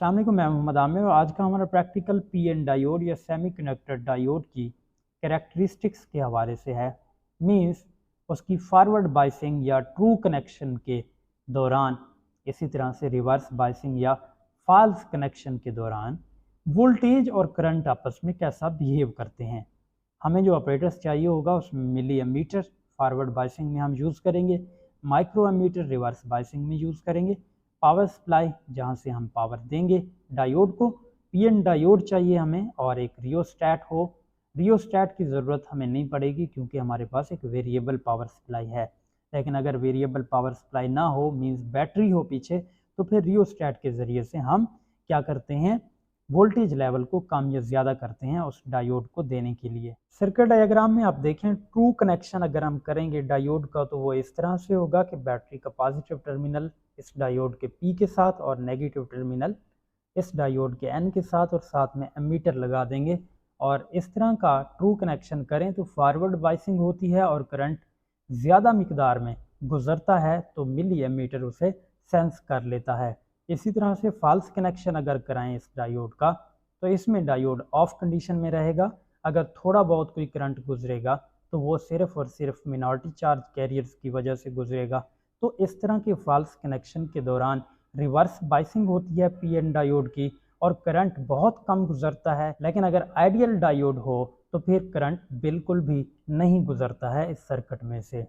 अस्सलाम वालेकुम, मैं मोहम्मद आमिर और आज का हमारा प्रैक्टिकल पीएन डायोड या सेमीकंडक्टर डायोड की कैरेक्टरिस्टिक्स के हवाले से है। मींस उसकी फॉरवर्ड बाइसिंग या ट्रू कनेक्शन के दौरान, इसी तरह से रिवर्स बाइसिंग या फॉल्स कनेक्शन के दौरान वोल्टेज और करंट आपस में कैसा बिहेव करते हैं। हमें जो ऑपरेटर्स चाहिए होगा उसमें मिली एमीटर फॉरवर्ड बाइसिंग में हम यूज़ करेंगे, माइक्रो एमीटर रिवर्स बाइसिंग में यूज़ करेंगे, पावर सप्लाई जहाँ से हम पावर देंगे डायोड को, पीएन डायोड चाहिए हमें, और एक रियोस्टैट हो। रियोस्टैट की ज़रूरत हमें नहीं पड़ेगी क्योंकि हमारे पास एक वेरिएबल पावर सप्लाई है। लेकिन अगर वेरिएबल पावर सप्लाई ना हो, मींस बैटरी हो पीछे, तो फिर रियोस्टैट के ज़रिए से हम क्या करते हैं, वोल्टेज लेवल को कम या ज़्यादा करते हैं उस डायोड को देने के लिए। सर्किट डायग्राम में आप देखें, ट्रू कनेक्शन अगर हम करेंगे डायोड का तो वो इस तरह से होगा कि बैटरी का पॉजिटिव टर्मिनल इस डायोड के P के साथ और नेगेटिव टर्मिनल इस डायोड के N के साथ, और साथ में एमीटर लगा देंगे। और इस तरह का ट्रू कनेक्शन करें तो फॉरवर्ड बाइसिंग होती है और करंट ज़्यादा मिकदार में गुजरता है तो मिली एमीटर उसे सेंस कर लेता है। इसी तरह से फॉल्स कनेक्शन अगर कराएं इस डायोड का तो इसमें डायोड ऑफ कंडीशन में रहेगा। अगर थोड़ा बहुत कोई करंट गुजरेगा तो वो सिर्फ और सिर्फ मिनॉरिटी चार्ज कैरियर्स की वजह से गुजरेगा। तो इस तरह के फॉल्स कनेक्शन के दौरान रिवर्स बाइसिंग होती है पीएन डायोड की और करंट बहुत कम गुजरता है। लेकिन अगर आइडियल डायोड हो तो फिर करंट बिल्कुल भी नहीं गुजरता है इस सर्किट में से।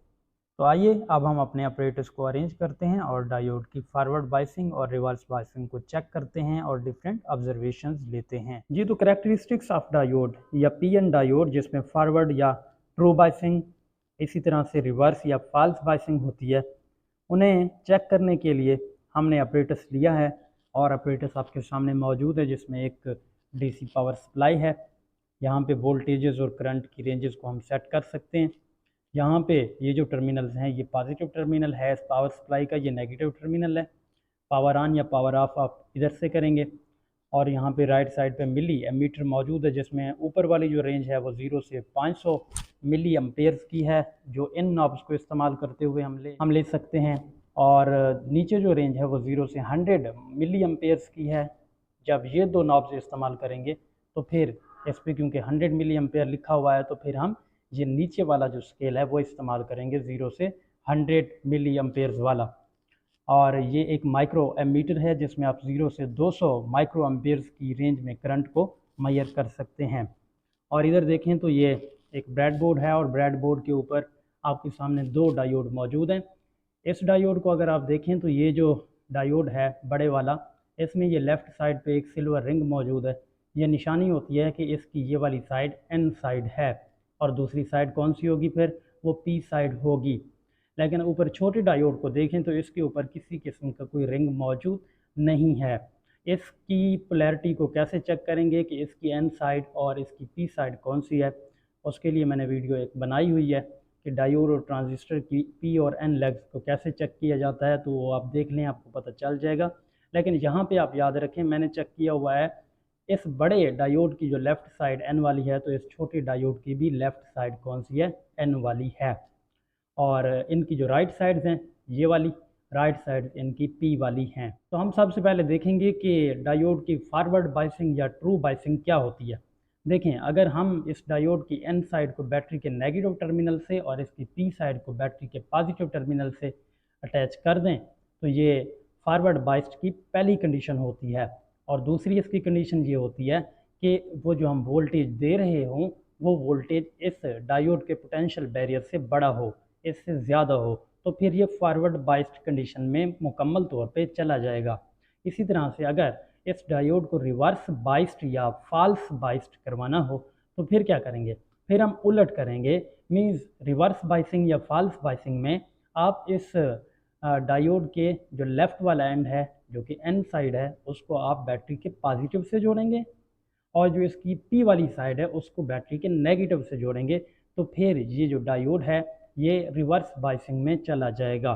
तो आइए अब हम अपने ऑपरेटर्स को अरेंज करते हैं और डायोड की फॉरवर्ड बाइसिंग और रिवर्स बाइसिंग को चेक करते हैं और डिफरेंट ऑब्जर्वेशंस लेते हैं। जी, तो कैरेक्टरिस्टिक्स ऑफ डायोड या पीएन डायोड जिसमें फॉरवर्ड या ट्रू बाइसिंग, इसी तरह से रिवर्स या फॉल्स बाइसिंग होती है, उन्हें चेक करने के लिए हमने ऑपरेटर्स लिया है और ऑपरेटर्स आपके सामने मौजूद है जिसमें एक डीसी पावर सप्लाई है। यहाँ पे वोल्टेजेस और करंट की रेंजेस को हम सेट कर सकते हैं। यहाँ पे ये जो टर्मिनल्स हैं, ये पॉजिटिव टर्मिनल है इस पावर सप्लाई का, ये नेगेटिव टर्मिनल है। पावर ऑन या पावर ऑफ आप इधर से करेंगे। और यहाँ पे राइट साइड पे मिली एमीटर मौजूद है जिसमें ऊपर वाली जो रेंज है वो 0 से 500 मिली एम्पेयर्स की है, जो इन नॉब्स को इस्तेमाल करते हुए हम ले सकते हैं। और नीचे जो रेंज है वो 0 से 100 मिली एम्पेयर्स की है। जब ये दो नॉब्स इस्तेमाल करेंगे तो फिर इस पर क्योंकि 100 मिली एम्पेयर लिखा हुआ है तो फिर हम ये नीचे वाला जो स्केल है वो इस्तेमाल करेंगे 0 से 100 मिली एम्पेयर्स वाला। और ये एक माइक्रो एमीटर है जिसमें आप 0 से 200 माइक्रो एम्पेयर्स की रेंज में करंट को मेजर कर सकते हैं। और इधर देखें तो ये एक ब्रेडबोर्ड है और ब्रेडबोर्ड के ऊपर आपके सामने दो डायोड मौजूद हैं। इस डायोड को अगर आप देखें तो ये जो डायोड है बड़े वाला, इसमें ये लेफ़्ट साइड पे एक सिल्वर रिंग मौजूद है। ये निशानी होती है कि इसकी ये वाली साइड एन साइड है और दूसरी साइड कौन सी होगी, फिर वो पी साइड होगी। लेकिन ऊपर छोटे डायोड को देखें तो इसके ऊपर किसी किस्म का कोई रिंग मौजूद नहीं है। इसकी पोलैरिटी को कैसे चेक करेंगे कि इसकी एन साइड और इसकी पी साइड कौन सी है, उसके लिए मैंने वीडियो एक बनाई हुई है कि डायोड और ट्रांजिस्टर की पी और एन लेग्स को कैसे चेक किया जाता है, तो वो आप देख लें, आपको पता चल जाएगा। लेकिन यहाँ पे आप याद रखें, मैंने चेक किया हुआ है इस बड़े डायोड की जो लेफ़्ट साइड एन वाली है, तो इस छोटे डायोड की भी लेफ़्ट साइड कौन सी है, एन वाली है। और इनकी जो राइट साइड्स हैं, ये वाली राइट साइड इनकी पी वाली हैं। तो हम सबसे पहले देखेंगे कि डायोड की फॉरवर्ड बाइसिंग या ट्रू बाइसिंग क्या होती है। देखें, अगर हम इस डायोड की एन साइड को बैटरी के नेगेटिव टर्मिनल से और इसकी पी साइड को बैटरी के पॉजिटिव टर्मिनल से अटैच कर दें तो ये फॉरवर्ड बाइस्ड की पहली कंडीशन होती है। और दूसरी इसकी कंडीशन ये होती है कि वो जो हम वोल्टेज दे रहे हों वो वोल्टेज इस डायोड के पोटेंशियल बैरियर से बड़ा हो, इससे ज़्यादा हो, तो फिर ये फॉरवर्ड बाइस्ड कंडीशन में मुकम्मल तौर पे चला जाएगा। इसी तरह से अगर इस डायोड को रिवर्स बाइस्ड या फॉल्स बाइस्ड करवाना हो तो फिर क्या करेंगे, फिर हम उलट करेंगे। मींस रिवर्स बाइसिंग या फॉल्स बाइसिंग में आप इस डायोड के जो लेफ़्ट वाला एंड है, जो कि एन साइड है, उसको आप बैटरी के पॉजिटिव से जोड़ेंगे और जो इसकी पी वाली साइड है उसको बैटरी के नेगेटिव से जोड़ेंगे। तो फिर ये जो डायोड है ये रिवर्स बाइसिंग में चला जाएगा।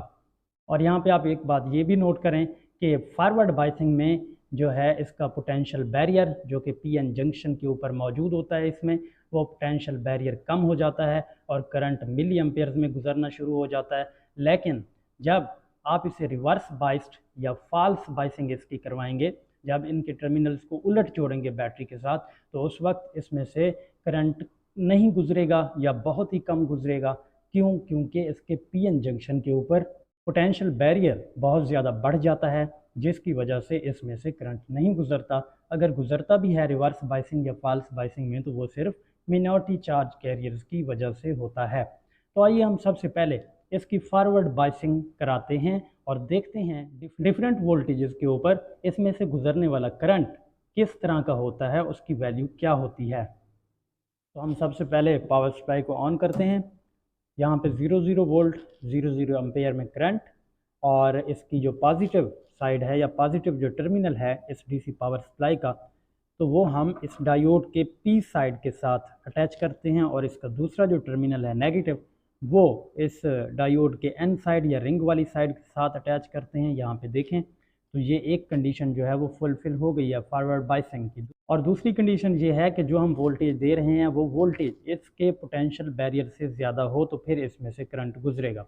और यहाँ पे आप एक बात ये भी नोट करें कि फॉरवर्ड बाइसिंग में जो है इसका पोटेंशियल बैरियर जो कि पीएन जंक्शन के ऊपर मौजूद होता है, इसमें वो पोटेंशियल बैरियर कम हो जाता है और करंट मिली एम्पेयर्स में गुजरना शुरू हो जाता है। लेकिन जब आप इसे रिवर्स बाइस्ड या फॉल्स बाइसिंग इसकी करवाएंगे जब इनके टर्मिनल्स को उलट जोड़ेंगे बैटरी के साथ तो उस वक्त इसमें से करंट नहीं गुजरेगा या बहुत ही कम गुजरेगा। क्यों? क्योंकि इसके पीएन जंक्शन के ऊपर पोटेंशियल बैरियर बहुत ज़्यादा बढ़ जाता है, जिसकी वजह से इसमें से करंट नहीं गुजरता। अगर गुजरता भी है रिवर्स बाइसिंग या फॉल्स बाइसिंग में तो वो सिर्फ मिनॉरिटी चार्ज कैरियर्स की वजह से होता है। तो आइए हम सबसे पहले इसकी फॉरवर्ड बाइसिंग कराते हैं और देखते हैं डिफरेंट वोल्टेजेस के ऊपर इसमें से गुजरने वाला करंट किस तरह का होता है, उसकी वैल्यू क्या होती है। तो हम सबसे पहले पावर सप्लाई को ऑन करते हैं। यहाँ पे 00 वोल्ट 00 एम्पेयर में करंट, और इसकी जो पॉजिटिव साइड है या पॉजिटिव जो टर्मिनल है इस डीसी पावर सप्लाई का, तो वो हम इस डायोड के पी साइड के साथ अटैच करते हैं, और इसका दूसरा जो टर्मिनल है नेगेटिव वो इस डायोड के एन साइड या रिंग वाली साइड के साथ अटैच करते हैं। यहाँ पे देखें तो ये एक कंडीशन जो है वो फुलफिल हो गई है फॉरवर्ड बाइसिंग की। और दूसरी कंडीशन ये है कि जो हम वोल्टेज दे रहे हैं वो वोल्टेज इसके पोटेंशियल बैरियर से ज़्यादा हो तो फिर इसमें से करंट गुजरेगा।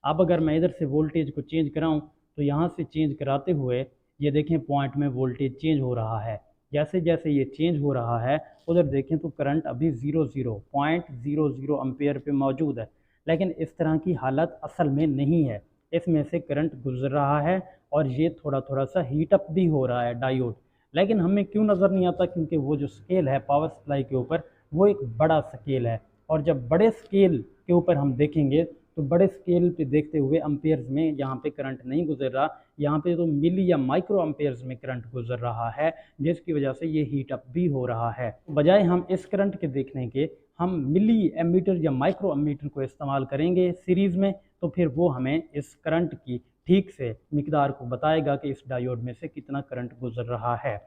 अब अगर मैं इधर से वोल्टेज को चेंज कराऊं तो यहाँ से चेंज कराते हुए ये देखें पॉइंट में वोल्टेज चेंज हो रहा है। जैसे जैसे ये चेंज हो रहा है उधर देखें तो करंट अभी 0.00 एम्पेयर पे मौजूद है, लेकिन इस तरह की हालत असल में नहीं है। इसमें से करंट गुजर रहा है और ये थोड़ा थोड़ा सा हीट अप भी हो रहा है डायोड, लेकिन हमें क्यों नज़र नहीं आता? क्योंकि वो जो स्केल है पावर सप्लाई के ऊपर वो एक बड़ा स्केल है, और जब बड़े स्केल के ऊपर हम देखेंगे तो बड़े स्केल पे देखते हुए अम्पेयर्स में यहाँ पे करंट नहीं गुजर रहा, यहाँ पे तो मिली या माइक्रो अम्पेयर्स में करंट गुजर रहा है, जिसकी वजह से ये हीट अप भी हो रहा है। बजाय हम इस करंट के देखने के हम मिली एमीटर या माइक्रो एमीटर को इस्तेमाल करेंगे सीरीज़ में, तो फिर वो हमें इस करंट की ठीक से मिकदार को बताएगा कि इस डायोड में से कितना करंट गुजर रहा है।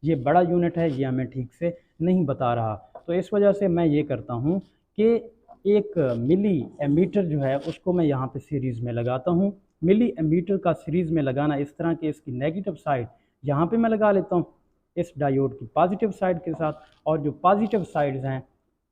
ये बड़ा यूनिट है, ये हमें ठीक से नहीं बता रहा। तो इस वजह से मैं ये करता हूँ कि एक मिली एमीटर जो है उसको मैं यहाँ पे सीरीज़ में लगाता हूँ। मिली एमीटर का सीरीज़ में लगाना इस तरह कि इसकी नेगेटिव साइड यहाँ पे मैं लगा लेता हूँ इस डायोड की पॉजिटिव साइड के साथ, और जो पॉजिटिव साइड्स हैं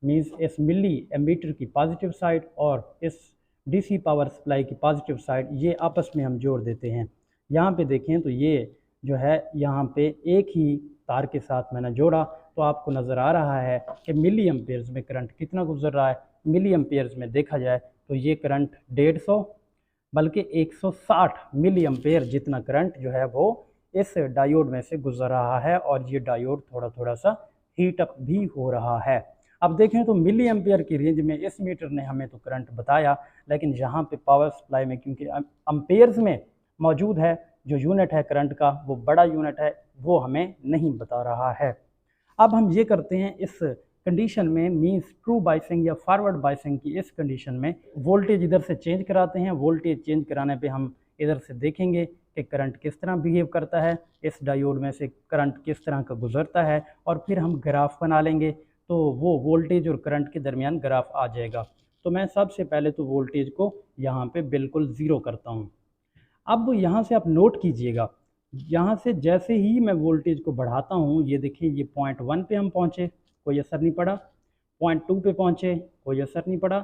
मीन्स इस मिली एमीटर की पॉजिटिव साइड और इस डीसी पावर सप्लाई की पॉजिटिव साइड, ये आपस में हम जोड़ देते हैं। यहाँ पे देखें तो ये जो है यहाँ पे एक ही तार के साथ मैंने जोड़ा, तो आपको नज़र आ रहा है कि मिली एम्पेयर्स में करंट कितना गुजर रहा है। मिली एम्पेयर्स में देखा जाए तो ये करंट 150 बल्कि 160 मिली एम्पेयर जितना करंट जो है वो इस डायोड में से गुजर रहा है, और ये डायोड थोड़ा थोड़ा सा हीट अप भी हो रहा है। अब देखें तो मिली एम्पेयर की रेंज में इस मीटर ने हमें तो करंट बताया, लेकिन यहाँ पे पावर सप्लाई में क्योंकि एम्पेयर्स में मौजूद है, जो यूनिट है करंट का वो बड़ा यूनिट है, वो हमें नहीं बता रहा है। अब हम ये करते हैं इस कंडीशन में मींस ट्रू बाइसिंग या फॉरवर्ड बाइसिंग की इस कंडीशन में वोल्टेज इधर से चेंज कराते हैं। वोल्टेज चेंज कराने पे हम इधर से देखेंगे कि करंट किस तरह बिहेव करता है, इस डायोड में से करंट किस तरह का गुजरता है, और फिर हम ग्राफ बना लेंगे तो वो वोल्टेज और करंट के दरमियान ग्राफ आ जाएगा। तो मैं सबसे पहले तो वोल्टेज को यहाँ पे बिल्कुल ज़ीरो करता हूँ। अब यहाँ से आप नोट कीजिएगा, यहाँ से जैसे ही मैं वोल्टेज को बढ़ाता हूँ, ये देखिए ये 0.1 पे हम पहुँचे, कोई असर नहीं पड़ा। 0.2 पे पहुँचे, कोई असर नहीं पड़ा।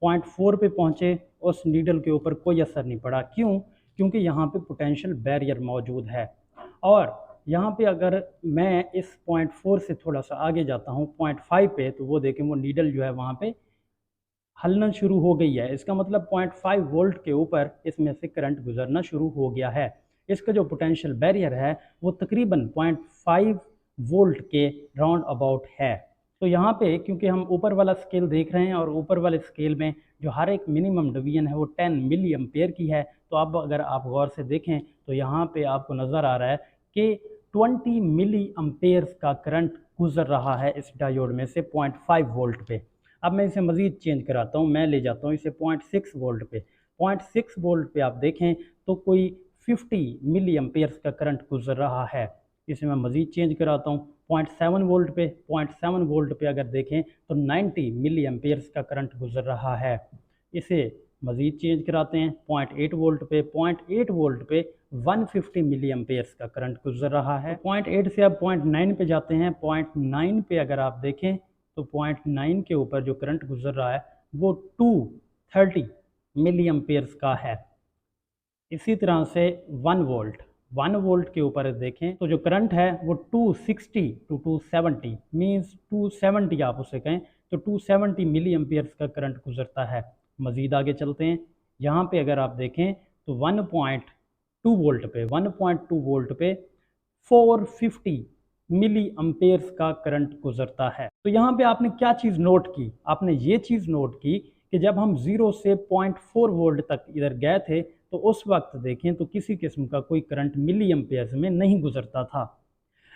0.4 पे पहुँचे, उस नीडल के ऊपर कोई असर नहीं पड़ा। क्यों? क्योंकि यहाँ पे पोटेंशियल बैरियर मौजूद है। और यहाँ पे अगर मैं इस 0.4 से थोड़ा सा आगे जाता हूँ 0.5 पे, तो वो देखें वो नीडल जो है वहाँ पे हलना शुरू हो गई है। इसका मतलब 0.5 वोल्ट के ऊपर इसमें से करंट गुजरना शुरू हो गया है। इसका जो पोटेंशियल बैरियर है वो तकरीबन 0.5 वोल्ट के राउंड अबाउट है। तो यहाँ पे क्योंकि हम ऊपर वाला स्केल देख रहे हैं और ऊपर वाले स्केल में जो हर एक मिनिमम डिवीजन है वो 10 मिली एम्पेयर की है, तो अब अगर आप गौर से देखें तो यहाँ पे आपको नज़र आ रहा है कि 20 मिली एम्पेयर्स का करंट गुजर रहा है इस डायोड में से 0.5 वोल्ट पे। अब मैं इसे मज़ीद चेंज कराता हूँ, मैं ले जाता हूँ इसे 0.6 वोल्ट पे। 0.6 वोल्ट पे आप देखें तो कोई 50 मिली एम्पेयर्स का करंट गुजर रहा है। इसे मैं मज़ीद चेंज कराता हूँ 0.7 वोल्ट पे। 0.7 वोल्ट पे अगर देखें तो 90 मिली एम्पेयर्स का करंट गुजर रहा है। इसे मज़ीद चेंज कराते हैं 0.8 वोल्ट पे। 0.8 वोल्ट पे 150 मिली एम्पेयर्स का करंट गुजर रहा है। 0.8 से अब 0.9 पे जाते हैं। 0.9 पे अगर आप देखें तो 0.9 के ऊपर जो करंट गुजर रहा है वो 230 मिली एम्पेयर्स का है। इसी तरह से 1 वोल्ट 1 वोल्ट के ऊपर देखें तो जो करंट है वो 260 टू 270 मीन्स 270 आप उसे कहें तो 270 मिली एम्पियर्स का करंट गुजरता है। मज़ीद आगे चलते हैं, यहाँ पे अगर आप देखें तो 1.2 वोल्ट पे 450 मिली एम्पियर्स का करंट गुजरता है। तो यहाँ पे आपने क्या चीज़ नोट की, आपने ये चीज़ नोट की कि जब हम 0 से 0.4 वोल्ट तक इधर गए थे तो उस वक्त देखें तो किसी किस्म का कोई करंट मिली एम्पियर्स में नहीं गुजरता था,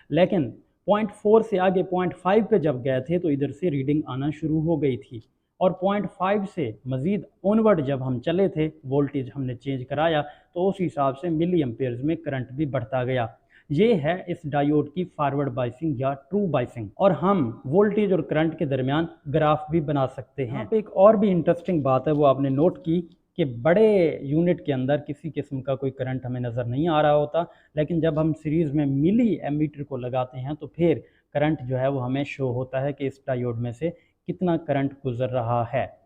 लेकिन 0.4 से आगे 0.5 पे जब गए थे तो इधर से रीडिंग आना शुरू हो गई थी और 0.5 से मज़ीद ऑनवर्ड जब हम चले थे, वोल्टेज हमने चेंज कराया तो उस हिसाब से मिली एम्पियर्स में करंट भी बढ़ता गया। ये है इस डायोड की फॉरवर्ड बाइसिंग या ट्रू बाइसिंग, और हम वोल्टेज और करंट के दरमियान ग्राफ भी बना सकते हैं। यहाँ पे एक और भी इंटरेस्टिंग बात है वो आपने नोट की कि बड़े यूनिट के अंदर किसी किस्म का कोई करंट हमें नज़र नहीं आ रहा होता, लेकिन जब हम सीरीज़ में मिली एमीटर को लगाते हैं तो फिर करंट जो है वो हमें शो होता है कि इस डायोड में से कितना करंट गुजर रहा है।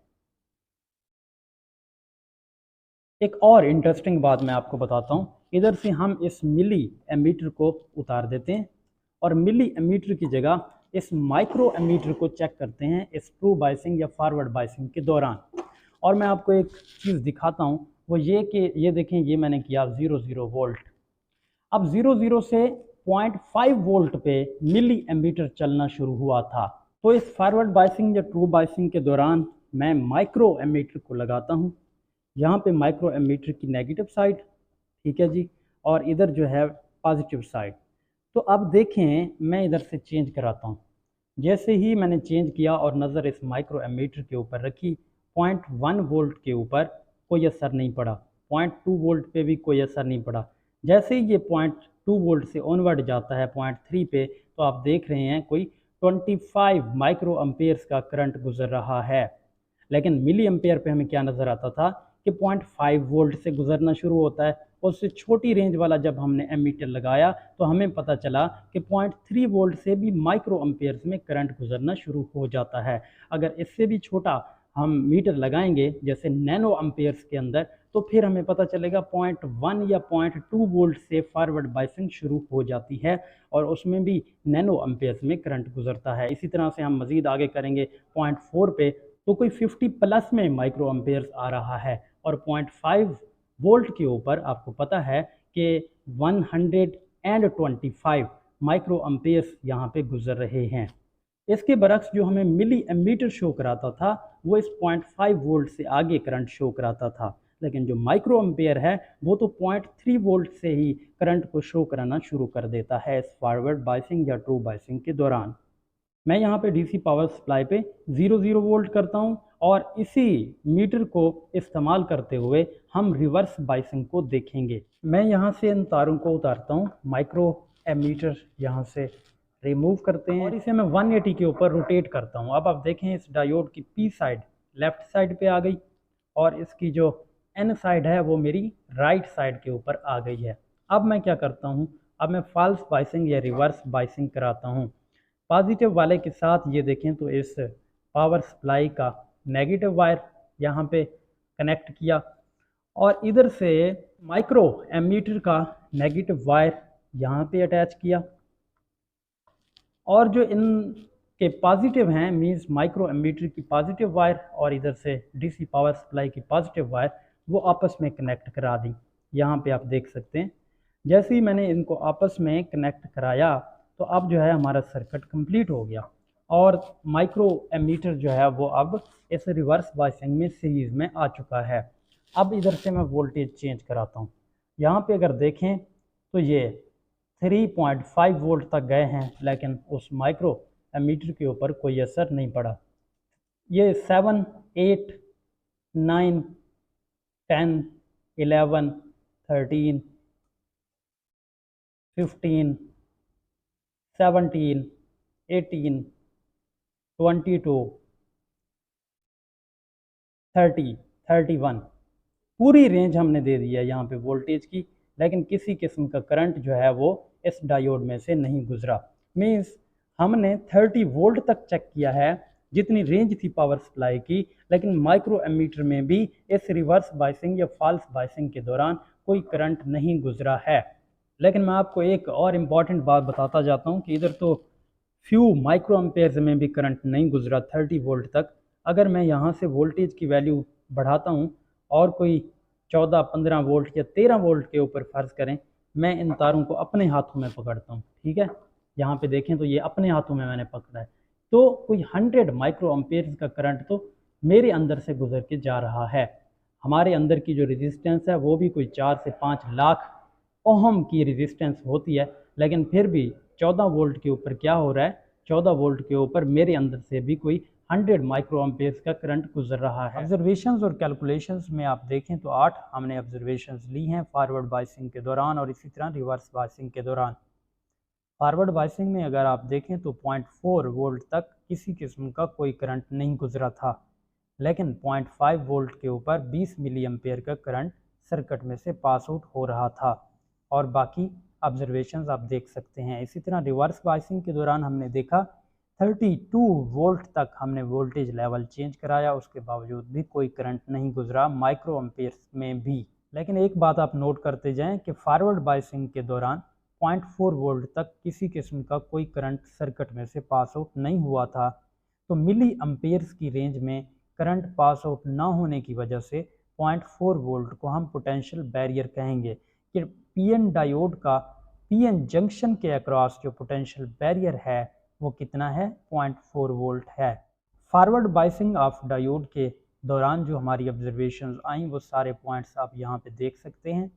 एक और इंटरेस्टिंग बात मैं आपको बताता हूँ, इधर से हम इस मिली एमीटर को उतार देते हैं और मिली एमीटर की जगह इस माइक्रो एमीटर को चेक करते हैं इस ट्रू बाइसिंग या फॉरवर्ड बाइसिंग के दौरान। और मैं आपको एक चीज़ दिखाता हूँ, वो ये कि ये देखें, ये मैंने किया 0 वोल्ट। अब 0 से 0.5 वोल्ट पे मिली एमीटर चलना शुरू हुआ था। तो इस फॉरवर्ड बाइसिंग या ट्रू बाइसिंग के दौरान मैं माइक्रो एमीटर को लगाता हूँ। यहाँ पे माइक्रो एमीटर की नेगेटिव साइड, ठीक है जी, और इधर जो है पॉजिटिव साइड। तो अब देखें मैं इधर से चेंज कराता हूँ। जैसे ही मैंने चेंज किया और नज़र इस माइक्रो एमीटर के ऊपर रखी, 0.1 वोल्ट के ऊपर कोई असर नहीं पड़ा, 0.2 वोल्ट पे भी कोई असर नहीं पड़ा। जैसे ही ये 0.2 वोल्ट से ऑनवर्ड जाता है 0.3 पे, तो आप देख रहे हैं कोई 25 माइक्रो एम्पेयर्स का करंट गुजर रहा है। लेकिन मिली एम्पेयर पे हमें क्या नज़र आता था कि 0.5 वोल्ट से गुजरना शुरू होता है। उससे छोटी रेंज वाला जब हमने एमीटर लगाया तो हमें पता चला कि 0.3 वोल्ट से भी माइक्रो एम्पेयर्स में करंट गुजरना शुरू हो जाता है। अगर इससे भी छोटा हम मीटर लगाएंगे जैसे नैनो एम्पेयर्स के अंदर, तो फिर हमें पता चलेगा 0.1 या 0.2 वोल्ट से फॉरवर्ड बाइसिंग शुरू हो जाती है और उसमें भी नैनो एम्पेयर्स में करंट गुजरता है। इसी तरह से हम मज़ीद आगे करेंगे 0.4 पे तो कोई 50 प्लस में माइक्रो एम्पेयर्स आ रहा है और 0.5 वोल्ट के ऊपर आपको पता है कि 125 माइक्रो एम्पेयर्स यहाँ पे गुजर रहे हैं। इसके बरक्स जो हमें मिली एमीटर शो कराता था वो इस 0.5 वोल्ट से आगे करंट शो कराता था, लेकिन जो माइक्रो एम्पेयर है वो तो 0.3 वोल्ट से ही करंट को शो कराना शुरू कर देता है इस फॉरवर्ड बाइसिंग या ट्रू बाइसिंग के दौरान। मैं यहाँ पे डीसी पावर सप्लाई पे 0 वोल्ट करता हूँ और इसी मीटर को इस्तेमाल करते हुए हम रिवर्स बाइसिंग को देखेंगे। मैं यहाँ से इन तारों को उतारता हूँ, माइक्रो एमीटर यहाँ से रिमूव करते हैं और इसे मैं 180 के ऊपर रोटेट करता हूँ। अब आप देखें इस डायोड की पी साइड लेफ़्ट साइड पे आ गई और इसकी जो एन साइड है वो मेरी राइट साइड के ऊपर आ गई है। अब मैं क्या करता हूँ, अब मैं फॉल्स बाइसिंग या रिवर्स बाइसिंग कराता हूँ। पॉजिटिव वाले के साथ ये देखें तो इस पावर सप्लाई का नेगेटिव वायर यहाँ पे कनेक्ट किया और इधर से माइक्रो एमीटर का नेगेटिव वायर यहाँ पे अटैच किया और जो इनके पॉजिटिव हैं मींस माइक्रो एमीटर की पॉजिटिव वायर और इधर से डीसी पावर सप्लाई की पॉजिटिव वायर वो आपस में कनेक्ट करा दी। यहाँ पे आप देख सकते हैं जैसे ही मैंने इनको आपस में कनेक्ट कराया तो अब जो है हमारा सर्किट कंप्लीट हो गया और माइक्रो एमीटर जो है वो अब इस रिवर्स बाइसिंग में सीरीज़ में आ चुका है। अब इधर से मैं वोल्टेज चेंज कराता हूँ। यहाँ पे अगर देखें तो ये 3.5 वोल्ट तक गए हैं, लेकिन उस माइक्रो एमीटर के ऊपर कोई असर नहीं पड़ा। ये 7, 8, 9, 10, 11, 13, 15, 17, 18, 22, 30, 31 पूरी रेंज हमने दे दी है यहाँ पे वोल्टेज की, लेकिन किसी किस्म का करंट जो है वो इस डायोड में से नहीं गुजरा। मीन्स हमने 30 वोल्ट तक चेक किया है जितनी रेंज थी पावर सप्लाई की, लेकिन माइक्रो एमीटर में भी इस रिवर्स बाइसिंग या फॉल्स बाइसिंग के दौरान कोई करंट नहीं गुजरा है। लेकिन मैं आपको एक और इम्पॉर्टेंट बात बताता जाता हूँ कि इधर तो फ्यू माइक्रो एम्पेयर्स में भी करंट नहीं गुजरा 30 वोल्ट तक। अगर मैं यहाँ से वोल्टेज की वैल्यू बढ़ाता हूँ और कोई 14-15 वोल्ट या 13 वोल्ट के ऊपर फ़र्ज़ करें, मैं इन तारों को अपने हाथों में पकड़ता हूँ, ठीक है। यहाँ पे देखें तो ये अपने हाथों में मैंने पकड़ा है, तो कोई 100 माइक्रो एम्पेयर्स का करंट तो मेरे अंदर से गुजर के जा रहा है। हमारे अंदर की जो रेजिस्टेंस है वो भी कोई 4 से 5 लाख ओहम की रेजिस्टेंस होती है, लेकिन फिर भी 14 वोल्ट के ऊपर क्या हो रहा है, 14 वोल्ट के ऊपर मेरे अंदर से भी कोई 100 माइक्रो एम्पेयर्स का करंट गुजर रहा है। ऑब्जर्वेशंस और कैलकुलेशंस में आप देखें तो 8 हमने ऑब्जर्वेशंस ली हैं फॉरवर्ड बाइसिंग के दौरान और इसी तरह रिवर्स बाइसिंग के दौरान। फॉरवर्ड बाइसिंग में अगर आप देखें तो 0.4 वोल्ट तक किसी किस्म का कोई करंट नहीं गुजरा था, लेकिन 0.5 वोल्ट के ऊपर 20 मिली एम्पेयर का करंट सर्किट में से पास आउट हो रहा था और बाकी ऑब्जर्वेशंस आप देख सकते हैं। इसी तरह रिवर्स बाइसिंग के दौरान हमने देखा 32 वोल्ट तक हमने वोल्टेज लेवल चेंज कराया, उसके बावजूद भी कोई करंट नहीं गुजरा माइक्रो एम्पेयर्स में भी। लेकिन एक बात आप नोट करते जाएं कि फॉरवर्ड बाइसिंग के दौरान 0.4 वोल्ट तक किसी किस्म का कोई करंट सर्किट में से पास आउट नहीं हुआ था, तो मिली एम्पेयर्स की रेंज में करंट पास आउट ना होने की वजह से 0.4 वोल्ट को हम पोटेंशियल बैरियर कहेंगे कि पीएन डायोड का पीएन जंक्शन के अक्रॉस जो पोटेंशियल बैरियर है वो कितना है, 0.4 वोल्ट है। फॉरवर्ड बाइसिंग ऑफ डायोड के दौरान जो हमारी ऑब्जर्वेशंस आई वो सारे पॉइंट्स आप यहाँ पे देख सकते हैं।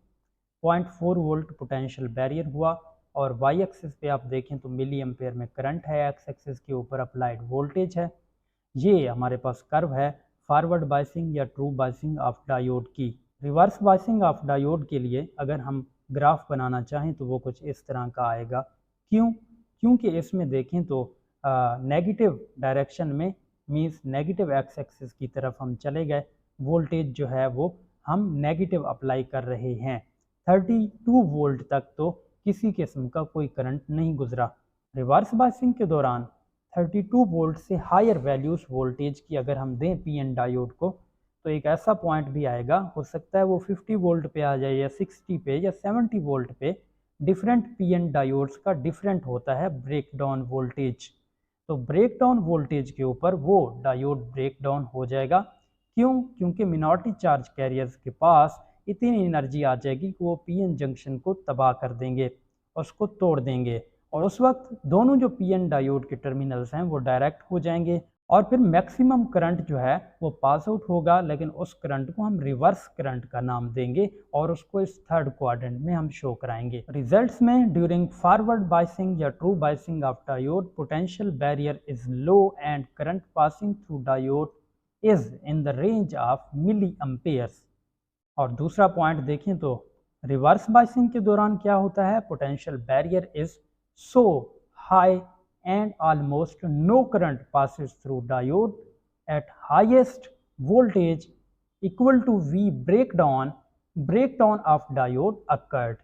0.4 वोल्ट पोटेंशियल बैरियर हुआ और वाई एक्सिस पे आप देखें तो मिली एम्पेयर में करंट है, एक्स एक्सिस के ऊपर अप्लाइड वोल्टेज है। ये हमारे पास कर्व है फॉरवर्ड बाइसिंग या ट्रू बाइसिंग ऑफ डायोड की। रिवर्स बाइसिंग ऑफ डायोड के लिए अगर हम ग्राफ बनाना चाहें तो वो कुछ इस तरह का आएगा। क्योंकि इसमें देखें तो नेगेटिव डायरेक्शन में मींस नेगेटिव एक्स एक्सिस की तरफ हम चले गए, वोल्टेज जो है वो हम नेगेटिव अप्लाई कर रहे हैं। 32 वोल्ट तक तो किसी किस्म का कोई करंट नहीं गुजरा। रिवर्स बाइसिंग के दौरान 32 वोल्ट से हायर वैल्यूज वोल्टेज की अगर हम दें पीएन डायोड को तो एक ऐसा पॉइंट भी आएगा, हो सकता है वो 50 वोल्ट पे आ जाए या 60 पे या 70 वोल्ट पे। डिफरेंट पीएन डायोड्स का डिफरेंट होता है ब्रेक डाउन वोल्टेज, तो ब्रेक डाउन वोल्टेज के ऊपर वो डायोड ब्रेक डाउन हो जाएगा। क्योंकि मिनॉरिटी चार्ज कैरियर्स के पास इतनी एनर्जी आ जाएगी कि वो पीएन जंक्शन को तबाह कर देंगे, उसको तोड़ देंगे और उस वक्त दोनों जो पीएन डायोड के टर्मिनल्स हैं वो डायरेक्ट हो जाएंगे और फिर मैक्सिमम करंट जो है वो पास आउट होगा, लेकिन उस करंट को हम रिवर्स करंट का नाम देंगे और उसको इस थर्ड क्वाड्रेंट में हम शो कराएंगे। रिजल्ट्स में ड्यूरिंग फॉरवर्ड बाइसिंग या true biasing of diode potential barrier is low and current passing through diode is in the range of milli amperes. और दूसरा पॉइंट देखें तो रिवर्स बाइसिंग के दौरान क्या होता है, potential barrier is so high and almost no current passes through diode at highest voltage equal to V breakdown of diode occurred।